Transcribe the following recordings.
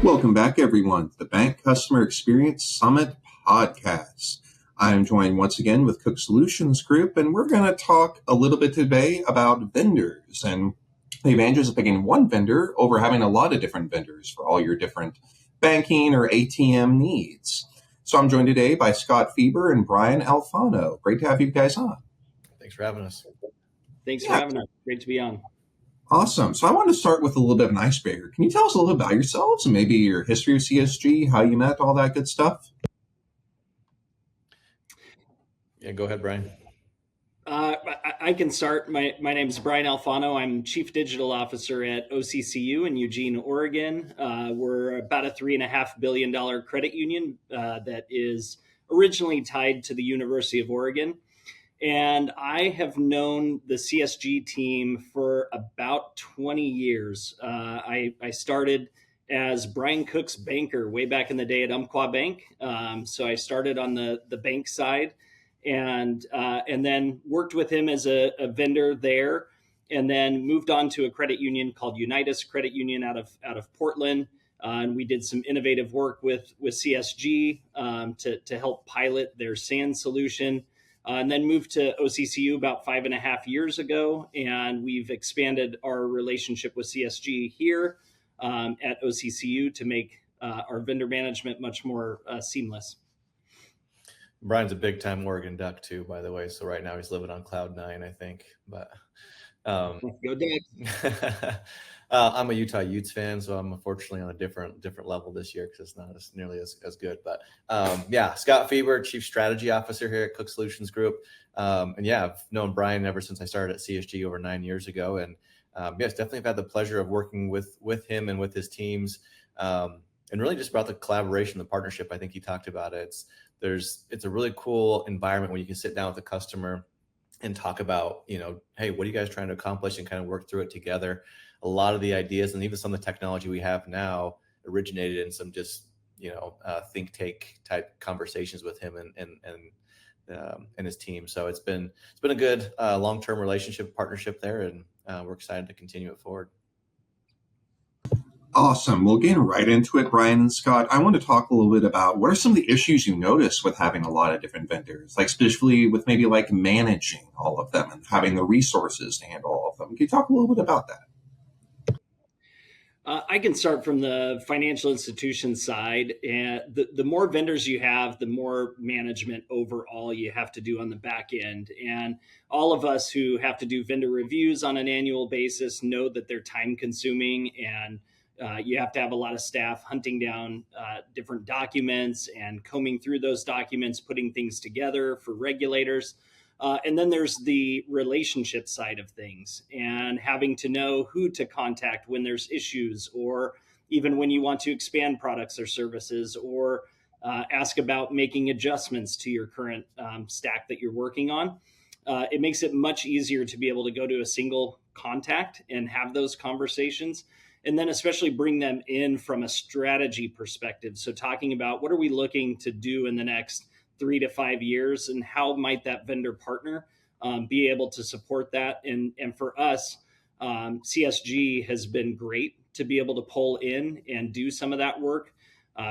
Welcome back, everyone, to the Bank Customer Experience Summit podcast. I am joined once again with Cook Solutions Group, and we're going to talk a little bit today about vendors and the advantages of picking one vendor over having a lot of different vendors for all your different banking or ATM needs. So I'm joined today by Scott Fieber and Brian Alfano. Great to have you guys on. Thanks for having us. Thanks for having us. Great to be on. Awesome. So I want to start with a little bit of an icebreaker. Can you tell us a little bit about yourselves and maybe your history of CSG, how you met, all that good stuff? Yeah, go ahead, Brian. I can start. My name is Brian Alfano. I'm Chief Digital Officer at OCCU in Eugene, Oregon. We're about a $3.5 billion credit union that is originally tied to the University of Oregon. And I have known the CSG team for about 20 years. I started as Brian Cook's banker way back in the day at Umpqua Bank. So I started on the bank side and then worked with him as a vendor there, and then moved on to a credit union called Unitas Credit Union out of Portland. And we did some innovative work with CSG to help pilot their SAN solution. And then moved to OCCU about 5.5 years ago, and we've expanded our relationship with CSG here at OCCU to make our vendor management much more seamless. Brian's a big-time Oregon Duck too, by the way. So right now he's living on cloud 9, I think. But go Ducks. I'm a Utah Utes fan, so I'm unfortunately on a different level this year because it's not nearly as good. But yeah, Scott Fieber, Chief Strategy Officer here at Cook Solutions Group. And yeah, I've known Brian ever since I started at CSG over 9 years ago. And yes, definitely have had the pleasure of working with him and with his teams. And really just about the collaboration, the partnership. I think he talked about it. It's a really cool environment where you can sit down with the customer and talk about, hey, what are you guys trying to accomplish, and kind of work through it together. A lot of the ideas and even some of the technology we have now originated in some just, think tank type conversations with him and his team. So it's been a good long-term relationship partnership there, and we're excited to continue it forward. Awesome. Well, getting right into it, Brian and Scott, I want to talk a little bit about what are some of the issues you notice with having a lot of different vendors, like specifically with maybe like managing all of them and having the resources to handle all of them. Can you talk a little bit about that? I can start from the financial institution side. And the more vendors you have, the more management overall you have to do on the back end. And all of us who have to do vendor reviews on an annual basis know that they're time consuming, and you have to have a lot of staff hunting down different documents and combing through those documents, putting things together for regulators. And then there's the relationship side of things, and having to know who to contact when there's issues, or even when you want to expand products or services, or ask about making adjustments to your current stack that you're working on. It makes it much easier to be able to go to a single contact and have those conversations. And then especially bring them in from a strategy perspective. So talking about what are we looking to do in the next 3 to 5 years, and how might that vendor partner be able to support that? And for us, CSG has been great to be able to pull in and do some of that work.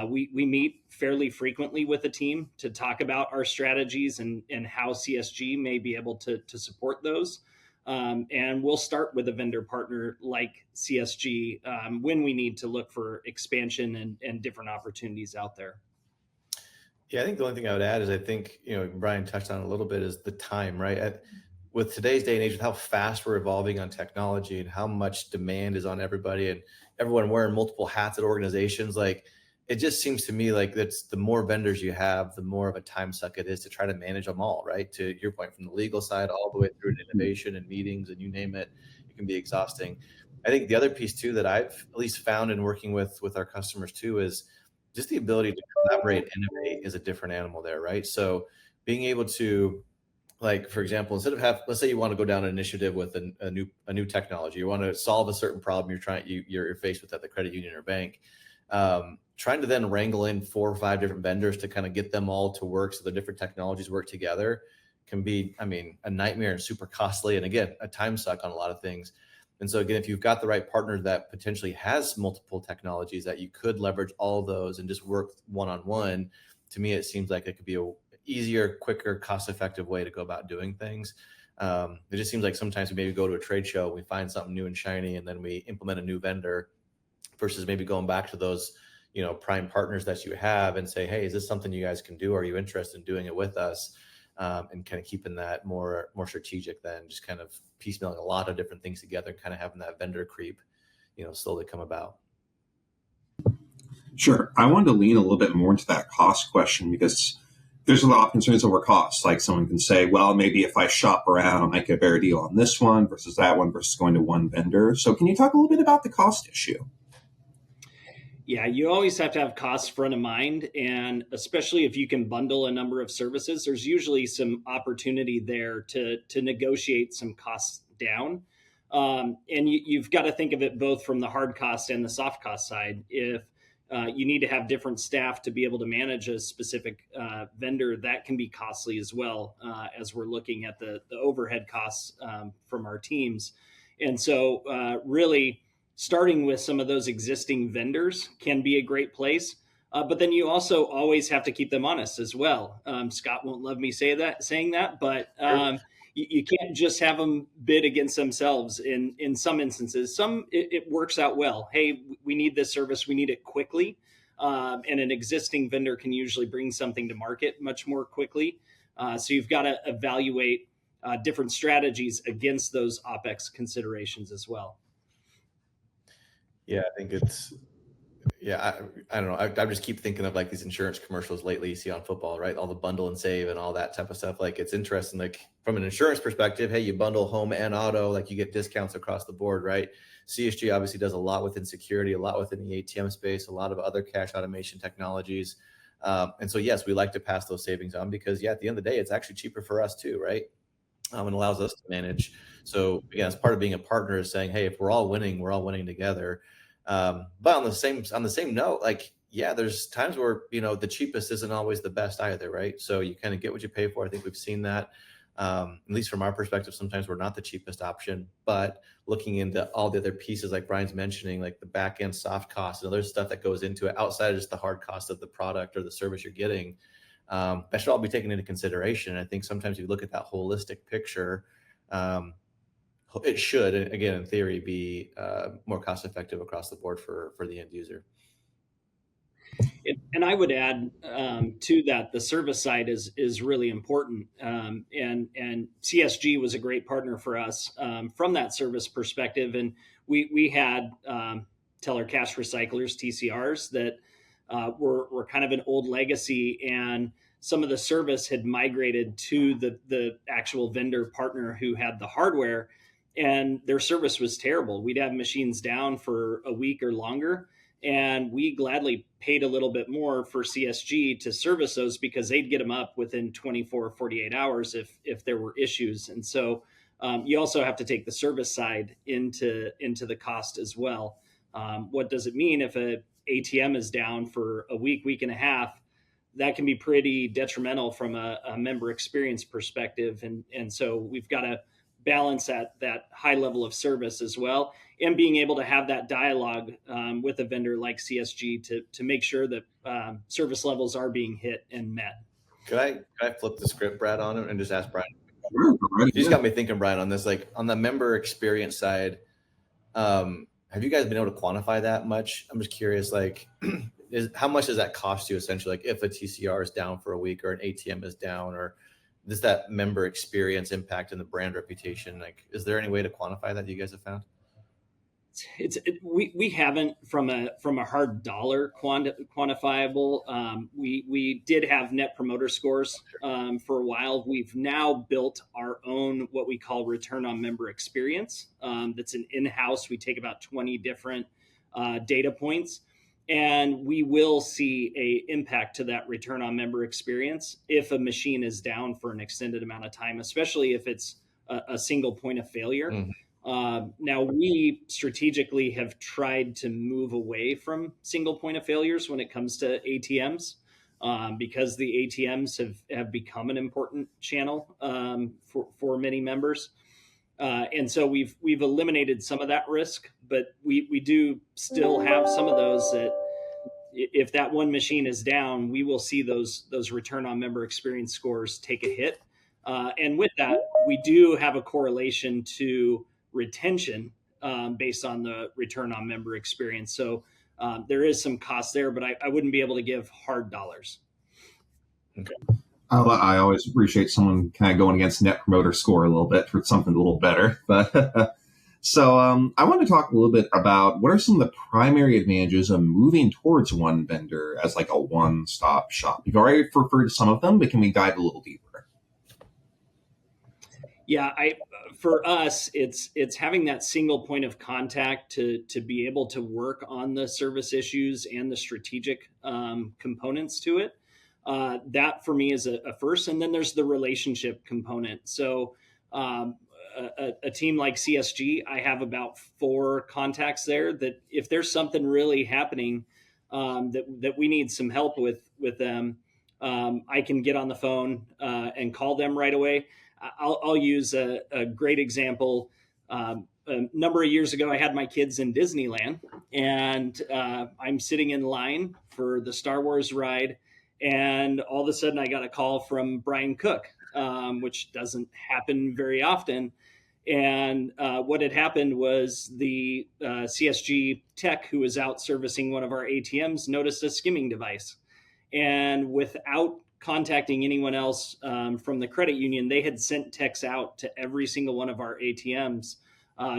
We meet fairly frequently with the team to talk about our strategies and how CSG may be able to support those. And we'll start with a vendor partner like CSG when we need to look for expansion and different opportunities out there. Yeah, I think the only thing I would add is I think, Brian touched on it a little bit, is the time, right? With today's day and age, with how fast we're evolving on technology and how much demand is on everybody and everyone wearing multiple hats at organizations, like it just seems to me like that's the more vendors you have, the more of a time suck it is to try to manage them all, right? To your point, from the legal side all the way through to innovation and meetings and you name it, it can be exhausting. I think the other piece too that I've at least found in working with our customers too is just the ability to collaborate, innovate is a different animal there, right? So being able to, like, for example, instead of let's say you want to go down an initiative with a new technology, you want to solve a certain problem you're faced with at the credit union or bank. Trying to then wrangle in 4 or 5 different vendors to kind of get them all to work so the different technologies work together can be, a nightmare and super costly. And again, a time suck on a lot of things. And so again, if you've got the right partner that potentially has multiple technologies that you could leverage all of those and just work one-on-one, to me, it seems like it could be a easier, quicker, cost-effective way to go about doing things. It just seems like sometimes we maybe go to a trade show, we find something new and shiny, and then we implement a new vendor versus maybe going back to those, prime partners that you have and say, hey, is this something you guys can do? Are you interested in doing it with us? And kind of keeping that more strategic than just kind of piecemealing a lot of different things together and kind of having that vendor creep, slowly come about. Sure. I wanted to lean a little bit more into that cost question because there's a lot of concerns over costs. Like someone can say, well, maybe if I shop around, I might get a better deal on this one versus that one versus going to one vendor. So can you talk a little bit about the cost issue? Yeah, you always have to have costs front of mind. And especially if you can bundle a number of services, there's usually some opportunity there to negotiate some costs down. And you've got to think of it both from the hard cost and the soft cost side. If you need to have different staff to be able to manage a specific vendor, that can be costly as well, as we're looking at the overhead costs from our teams. And so really starting with some of those existing vendors can be a great place. But then you also always have to keep them honest as well. Scott won't love me saying that, but you can't just have them bid against themselves in some instances. Some it works out well. Hey, we need this service. We need it quickly. And an existing vendor can usually bring something to market much more quickly. So you've got to evaluate different strategies against those OpEx considerations as well. Yeah, I think I don't know. I just keep thinking of like these insurance commercials lately you see on football, right? All the bundle and save and all that type of stuff. Like it's interesting, like from an insurance perspective, hey, you bundle home and auto, like you get discounts across the board, right? CSG obviously does a lot within security, a lot within the ATM space, a lot of other cash automation technologies. And so, yes, we like to pass those savings on because, at the end of the day, it's actually cheaper for us too, right? And allows us to manage. So again, as part of being a partner is saying, hey, if we're all winning together. But on the same note, like, there's times where, the cheapest isn't always the best either, right? So you kind of get what you pay for. I think we've seen that, at least from our perspective, sometimes we're not the cheapest option, but looking into all the other pieces, like Brian's mentioning, like the back end soft costs and other stuff that goes into it outside of just the hard cost of the product or the service you're getting, that should all be taken into consideration. I think sometimes you look at that holistic picture, it should, again, in theory, be more cost effective across the board for the end user. And I would add to that, the service side is really important. And CSG was a great partner for us from that service perspective. And we had teller cash recyclers, TCRs, that were kind of an old legacy, and some of the service had migrated to the actual vendor partner who had the hardware, and their service was terrible. We'd have machines down for a week or longer, and we gladly paid a little bit more for CSG to service those because they'd get them up within 24 or 48 hours if there were issues. And so you also have to take the service side into the cost as well. What does it mean if a ATM is down for a week and a half? That can be pretty detrimental from a member experience perspective. And so we've got to balance that high level of service as well, and being able to have that dialogue with a vendor like CSG to make sure that service levels are being hit and met. Could I flip the script, Brad, on it and just ask Brian? You just got me thinking, Brian, on this, like on the member experience side, have you guys been able to quantify that much? I'm just curious, like, how much does that cost you essentially? Like if a TCR is down for a week or an ATM is down, or does that member experience impact in the brand reputation? Like, is there any way to quantify that you guys have found? We haven't from a hard dollar quantifiable. We did have net promoter scores for a while. We've now built our own what we call return on member experience. That's an in-house. We take about 20 different data points, and we will see a impact to that return on member experience if a machine is down for an extended amount of time, especially if it's a single point of failure. Mm-hmm. Now, we strategically have tried to move away from single point of failures when it comes to ATMs, because the ATMs have become an important channel for many members. And so we've eliminated some of that risk, but we do still have some of those that if that one machine is down, we will see those return on member experience scores take a hit. And with that, we do have a correlation to retention based on the return on member experience. So there is some cost there, but I wouldn't be able to give hard dollars. Okay. I always appreciate someone kind of going against Net Promoter Score a little bit for something a little better. But so I want to talk a little bit about what are some of the primary advantages of moving towards one vendor as like a one-stop shop. You've already referred to some of them, but can we dive a little deeper? Yeah, for us, it's having that single point of contact to be able to work on the service issues and the strategic components to it. That for me is a first, and then there's the relationship component. So a team like CSG, I have about 4 contacts there that if there's something really happening that we need some help with them, I can get on the phone and call them right away. I'll use a great example. A number of years ago, I had my kids in Disneyland, and I'm sitting in line for the Star Wars ride, and all of a sudden I got a call from Brian Cook, which doesn't happen very often. And what had happened was the CSG tech who was out servicing one of our ATMs noticed a skimming device. And without contacting anyone else from the credit union, they had sent techs out to every single one of our ATMs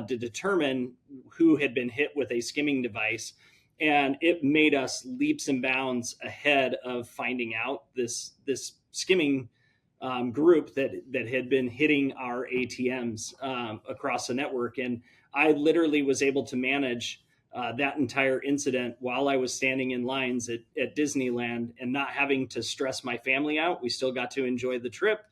to determine who had been hit with a skimming device. And it made us leaps and bounds ahead of finding out this skimming group that had been hitting our ATMs across the network. And I literally was able to manage that entire incident while I was standing in lines at Disneyland and not having to stress my family out. We still got to enjoy the trip.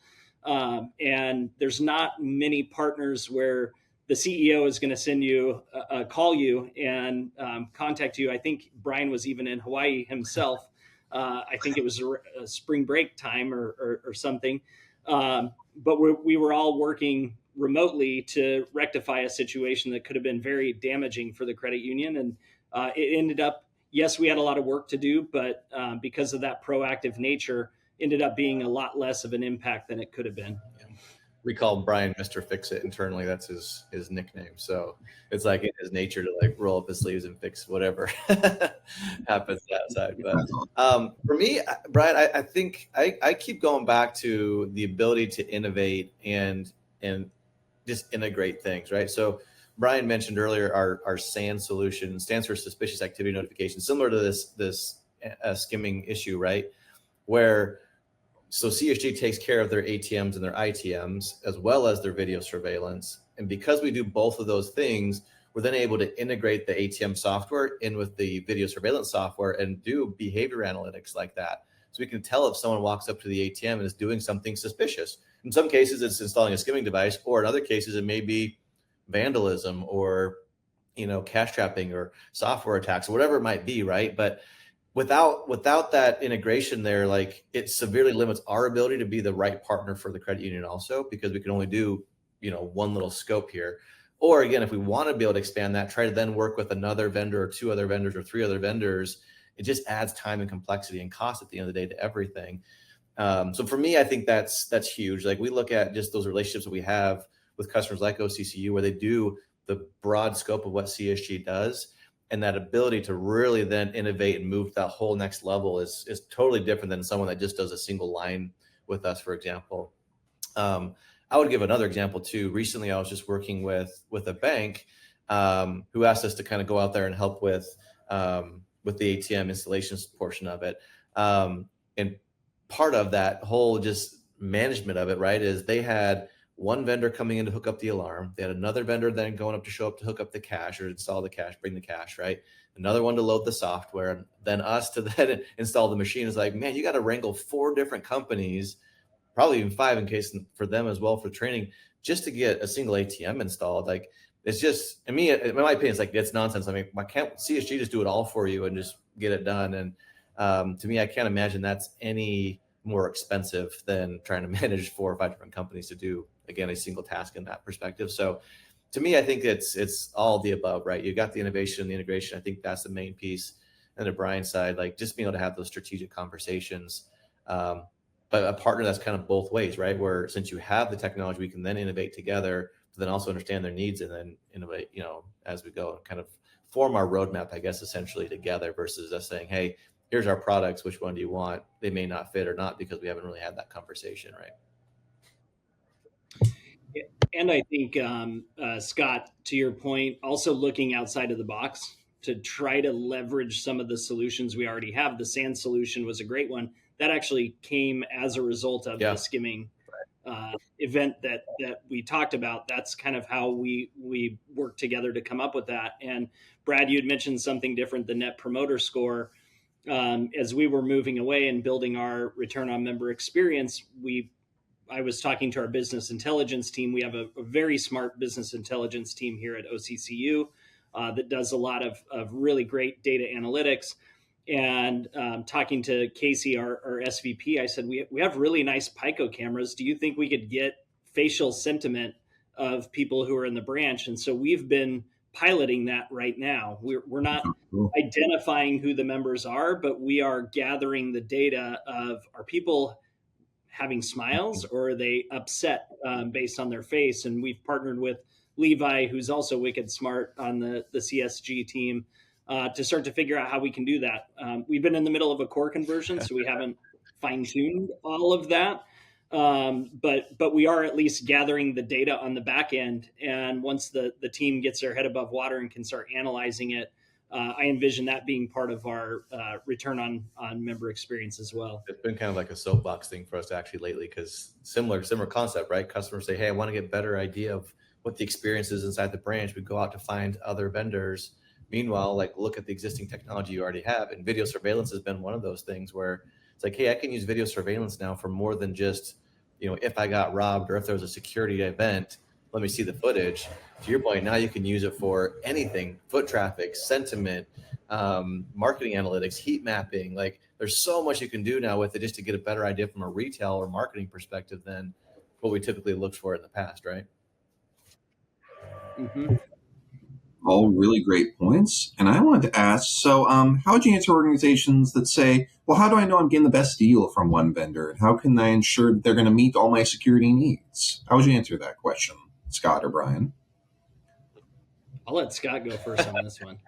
And there's not many partners where the CEO is going to send you, call you and contact you. I think Brian was even in Hawaii himself. I think it was a spring break time or something. But we were all working remotely to rectify a situation that could have been very damaging for the credit union. And it ended up, yes, we had a lot of work to do, but because of that proactive nature, ended up being a lot less of an impact than it could have been. Yeah. We call Brian Mr. Fix-It internally. That's his nickname. So it's like in his nature to like roll up his sleeves and fix whatever happens outside. But for me, Brian, I think I keep going back to the ability to innovate and just integrate things, right? So Brian mentioned earlier our SAN solution stands for Suspicious Activity Notification, similar to this skimming issue, right? So CSG takes care of their ATMs and their ITMs, as well as their video surveillance. And because we do both of those things, we're then able to integrate the ATM software in with the video surveillance software and do behavior analytics like that. So we can tell if someone walks up to the ATM and is doing something suspicious. In some cases, it's installing a skimming device, or in other cases, it may be vandalism or, cash trapping or software attacks or whatever it might be, right? But without that integration there, like it severely limits our ability to be the right partner for the credit union also, because we can only do, one little scope here. Or again, if we want to be able to expand that, try to then work with another vendor or 2 other vendors or 3 other vendors, it just adds time and complexity and cost at the end of the day to everything. So for me, I think that's huge. Like we look at just those relationships that we have with customers like OCCU, where they do the broad scope of what CSG does. And that ability to really then innovate and move to that whole next level is totally different than someone that just does a single line with us, for example. I would give another example too. Recently, I was just working with a bank who asked us to kind of go out there and help with the ATM installations portion of it. And part of that whole just management of it, right, is they had one vendor coming in to hook up the alarm. They had another vendor then going up to show up to hook up the cash or install the cash, bring the cash, right? Another one to load the software, and then us to then install the machine. It's like, man, you got to wrangle 4 different companies, probably even 5 in case for them as well for training, just to get a single ATM installed. Like it's just, in my opinion, it's like, it's nonsense. I mean, why can't CSG just do it all for you and just get it done? And to me, I can't imagine that's any more expensive than trying to manage 4 or 5 different companies to do, again, a single task in that perspective. So to me, I think it's all the above, right? You got the innovation, the integration. I think that's the main piece. And to Brian's side, like just being able to have those strategic conversations, but a partner that's kind of both ways, right? Where since you have the technology, we can then innovate together, but then also understand their needs and then innovate, as we go and kind of form our roadmap, I guess, essentially together versus us saying, hey, here's our products. Which one do you want? They may not fit or not because we haven't really had that conversation, right? And I think, Scott, to your point, also looking outside of the box to try to leverage some of the solutions we already have. The sand solution was a great one. That actually came as a result of the skimming event that we talked about. That's kind of how we worked together to come up with that. And Brad, you had mentioned something different, the Net Promoter Score. As we were moving away and building our return on member experience, I was talking to our business intelligence team. We have a very smart business intelligence team here at OCCU that does a lot of really great data analytics. And talking to Casey, our SVP, I said, we have really nice Pico cameras. Do you think we could get facial sentiment of people who are in the branch? And so we've been piloting that right now. We're not identifying who the members are, but we are gathering the data of, are people having smiles or are they upset based on their face? And we've partnered with Levi, who's also wicked smart on the CSG team, to start to figure out how we can do that. We've been in the middle of a core conversion, so we haven't fine-tuned all of that. But we are at least gathering the data on the back end. And once the team gets their head above water and can start analyzing it, I envision that being part of our return on member experience as well. It's been kind of like a soapbox thing for us actually lately, because similar concept, right? Customers say, hey, I want to get a better idea of what the experience is inside the branch. We go out to find other vendors. Meanwhile, like, look at the existing technology you already have. And video surveillance has been one of those things where it's like, hey, I can use video surveillance now for more than just, if I got robbed or if there was a security event, let me see the footage. To your point, now you can use it for anything: foot traffic, sentiment, marketing analytics, heat mapping. Like, there's so much you can do now with it just to get a better idea from a retail or marketing perspective than what we typically looked for in the past, right? Mm-hmm. All really great points. And I wanted to ask, so how would you answer organizations that say, well, how do I know I'm getting the best deal from one vendor? And how can I ensure that they're going to meet all my security needs? How would you answer that question, Scott or Brian? I'll let Scott go first on this one.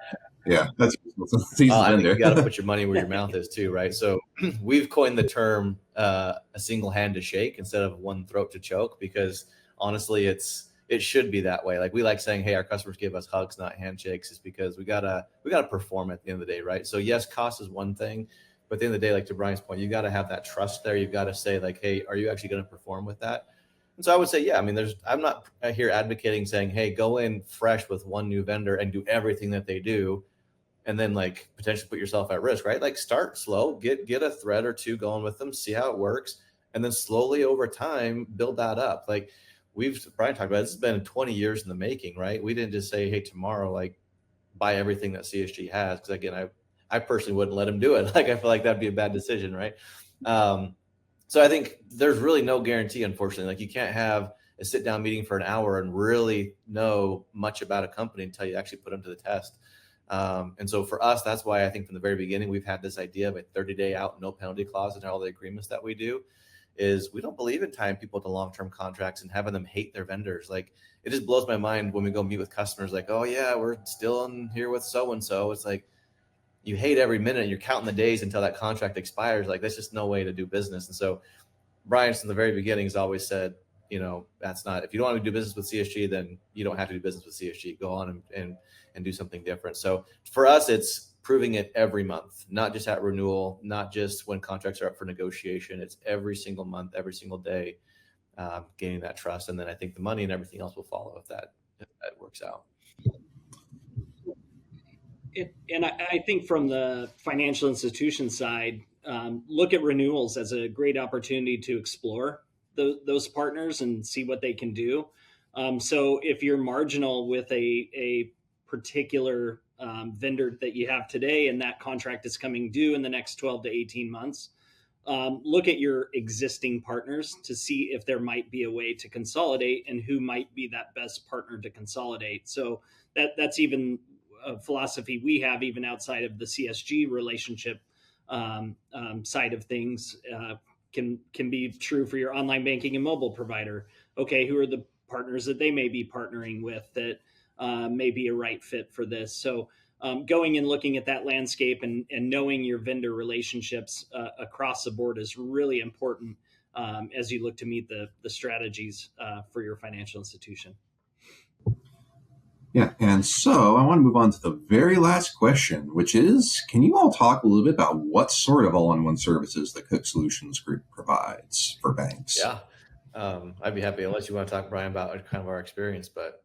Yeah, that's I think you got to put your money where your mouth is too, right? So we've coined the term a single hand to shake instead of one throat to choke, because honestly, it should be that way. Like, we like saying, hey, our customers give us hugs, not handshakes, is because we gotta perform at the end of the day, right? So yes, cost is one thing, but at the end of the day, like to Brian's point, you got to have that trust there. You've got to say, like, hey, are you actually going to perform with that? And so I would say, yeah, I mean, I'm not here advocating saying, hey, go in fresh with one new vendor and do everything that they do, and then like potentially put yourself at risk, right? Like, start slow, get a thread or two going with them, see how it works, and then slowly over time build that up. Like, Brian talked about, this has been 20 years in the making, right? We didn't just say, hey, tomorrow, like, buy everything that CSG has. Because again, I personally wouldn't let him do it. Like, I feel like that'd be a bad decision, right? So I think there's really no guarantee, unfortunately. Like, you can't have a sit down meeting for an hour and really know much about a company until you actually put them to the test. And so for us, that's why I think from the very beginning, we've had this idea of a 30-day out, no penalty clause in all the agreements that we do. Is we don't believe in tying people to long-term contracts and having them hate their vendors. Like, it just blows my mind when we go meet with customers, like, oh yeah, we're still in here with so-and-so. It's like, you hate every minute and you're counting the days until that contract expires. Like, that's just no way to do business. And so Brian, from the very beginning, has always said, that's not, if you don't want to do business with CSG, then you don't have to do business with CSG. Go on and do something different. So for us, it's proving it every month, not just at renewal, not just when contracts are up for negotiation. It's every single month, every single day, gaining that trust. And then I think the money and everything else will follow if that works out. And I think from the financial institution side, look at renewals as a great opportunity to explore those partners and see what they can do. So if you're marginal with a particular vendor that you have today, and that contract is coming due in the next 12 to 18 months, look at your existing partners to see if there might be a way to consolidate and who might be that best partner to consolidate. So that's even a philosophy we have even outside of the CSG relationship side of things. Can be true for your online banking and mobile provider. Okay, who are the partners that they may be partnering with that may be a right fit for this? So going and looking at that landscape and knowing your vendor relationships across the board is really important as you look to meet the strategies for your financial institution. Yeah, and so I want to move on to the very last question, which is, can you all talk a little bit about what sort of all-in-one services the Cook Solutions Group provides for banks? Yeah, I'd be happy, unless you want to talk, Brian, about kind of our experience, but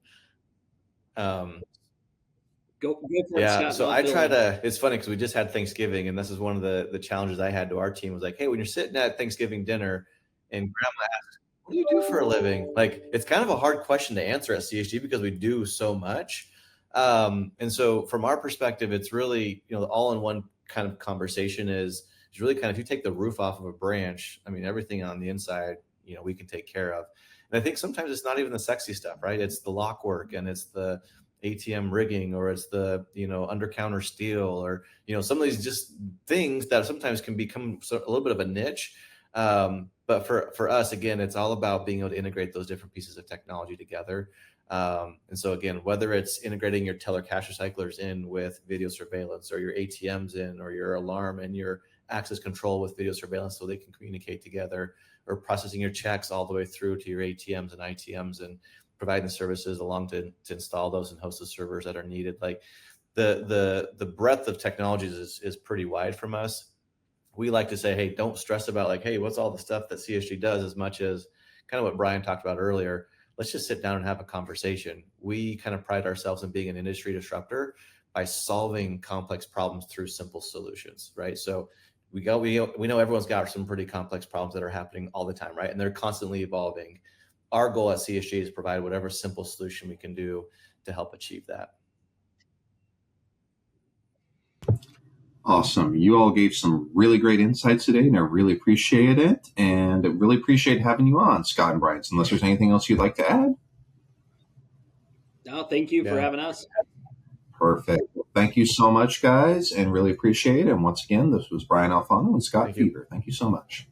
Go for it, yeah, Scott. so I try to, it's funny because we just had Thanksgiving, and this is one of the challenges I had to our team was like, hey, when you're sitting at Thanksgiving dinner and grandma asks, what do you do for a living? Like, it's kind of a hard question to answer at CSG because we do so much. And so from our perspective, it's really, the all-in-one kind of conversation is really kind of, if you take the roof off of a branch, I mean, everything on the inside, we can take care of. And I think sometimes it's not even the sexy stuff, right? It's the lock work, and it's the ATM rigging, or it's the, under counter steel, or, some of these just things that sometimes can become a little bit of a niche. But for us, again, it's all about being able to integrate those different pieces of technology together. And so again, whether it's integrating your teller cash recyclers in with video surveillance, or your ATMs in, or your alarm and your access control with video surveillance so they can communicate together, or processing your checks all the way through to your ATMs and ITMs, and providing the services along to install those and host the servers that are needed. Like the breadth of technologies is pretty wide from us. We like to say, hey, don't stress about like, hey, what's all the stuff that CSG does, as much as kind of what Brian talked about earlier. Let's just sit down and have a conversation. We kind of pride ourselves in being an industry disruptor by solving complex problems through simple solutions, right? So we know everyone's got some pretty complex problems that are happening all the time, right? And they're constantly evolving. Our goal at CSG is provide whatever simple solution we can do to help achieve that. Awesome. You all gave some really great insights today, and I really appreciate it. And I really appreciate having you on, Scott and Brian. Unless there's anything else you'd like to add? No, thank you for having us. Perfect. Well, thank you so much, guys, and really appreciate it. And once again, this was Brian Alfano and Scott Fieber. Thank you so much.